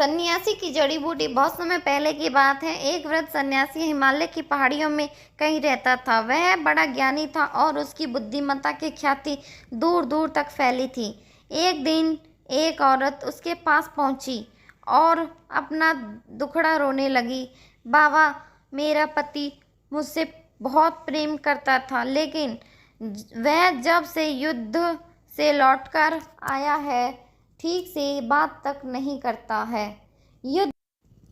सन्यासी की जड़ी बूटी। बहुत समय पहले की बात है। एक वृद्ध सन्यासी हिमालय की पहाड़ियों में कहीं रहता था। वह बड़ा ज्ञानी था और उसकी बुद्धिमत्ता की ख्याति दूर दूर तक फैली थी। एक दिन एक औरत उसके पास पहुंची और अपना दुखड़ा रोने लगी। बाबा, मेरा पति मुझसे बहुत प्रेम करता था, लेकिन वह जब से युद्ध से लौटकर आया है, ठीक से बात तक नहीं करता है। युद्ध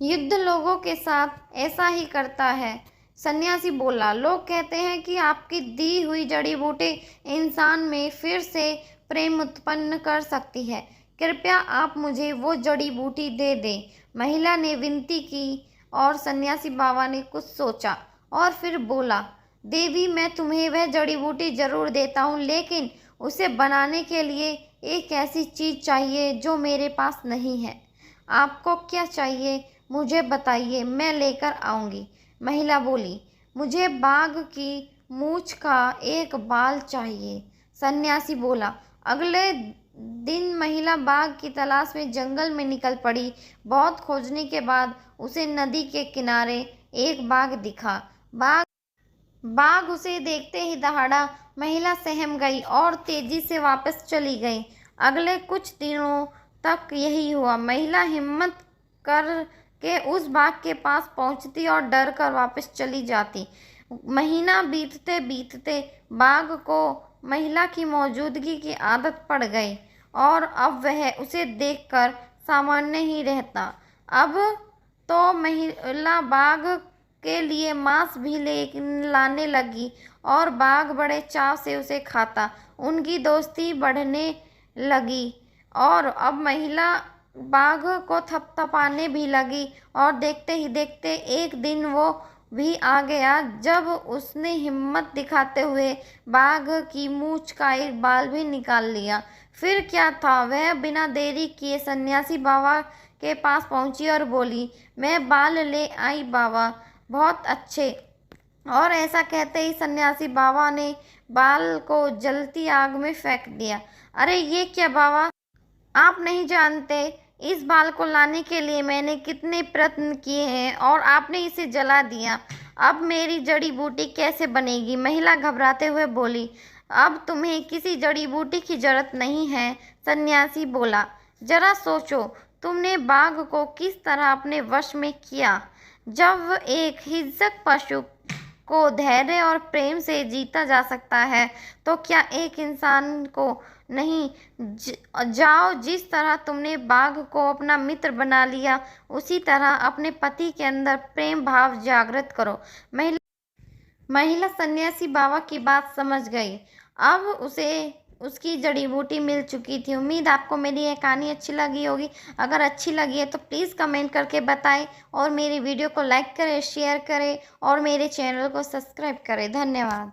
युद्ध लोगों के साथ ऐसा ही करता है। सन्यासी बोला, लोग कहते हैं कि आपकी दी हुई जड़ी बूटी इंसान में फिर से प्रेम उत्पन्न कर सकती है। कृपया आप मुझे वो जड़ी बूटी दे दें। महिला ने विनती की और सन्यासी बाबा ने कुछ सोचा और फिर बोला, देवी, मैं तुम्हें वह जड़ी बूटी जरूर देता हूँ, लेकिन उसे बनाने के लिए एक ऐसी चीज़ चाहिए जो मेरे पास नहीं है। आपको क्या चाहिए, मुझे बताइए, मैं लेकर आऊँगी। महिला बोली, मुझे बाघ की मूंछ का एक बाल चाहिए। सन्यासी बोला। अगले दिन महिला बाघ की तलाश में जंगल में निकल पड़ी। बहुत खोजने के बाद उसे नदी के किनारे एक बाघ दिखा। बाघ उसे देखते ही दहाड़ा। महिला सहम गई और तेजी से वापस चली गई। अगले कुछ दिनों तक यही हुआ। महिला हिम्मत करके उस बाघ के पास पहुंचती और डर कर वापस चली जाती। महीना बीतते बीतते बाघ को महिला की मौजूदगी की आदत पड़ गई और अब वह उसे देखकर सामान्य ही रहता। अब तो महिला बाघ के लिए मांस भी लाने लगी और बाघ बड़े चाव से उसे खाता। उनकी दोस्ती बढ़ने लगी और अब महिला बाघ को थपथपाने भी लगी और देखते ही देखते एक दिन वो भी आ गया जब उसने हिम्मत दिखाते हुए बाघ की मूंछ का एक बाल भी निकाल लिया। फिर क्या था, वह बिना देरी किए सन्यासी बाबा के पास पहुंची और बोली, मैं बाल ले आई बाबा, बहुत अच्छे। और ऐसा कहते ही सन्यासी बाबा ने बाल को जलती आग में फेंक दिया। अरे ये क्या बाबा, आप नहीं जानते इस बाल को लाने के लिए मैंने कितने प्रयत्न किए हैं और आपने इसे जला दिया। अब मेरी जड़ी बूटी कैसे बनेगी? महिला घबराते हुए बोली। अब तुम्हें किसी जड़ी बूटी की जरूरत नहीं है, सन्यासी बोला। जरा सोचो, तुमने बाघ को किस तरह अपने वश में किया। जब एक हिंसक पशु को धैर्य और प्रेम से जीता जा सकता है, तो क्या एक इंसान को नहीं? जाओ, जिस तरह तुमने बाघ को अपना मित्र बना लिया, उसी तरह अपने पति के अंदर प्रेम भाव जागृत करो। महिला सन्यासी बाबा की बात समझ गई। अब उसे उसकी जड़ी बूटी मिल चुकी थी। उम्मीद आपको मेरी यह कहानी अच्छी लगी होगी। अगर अच्छी लगी है तो प्लीज़ कमेंट करके बताएं और मेरी वीडियो को लाइक करें, शेयर करें और मेरे चैनल को सब्सक्राइब करें। धन्यवाद।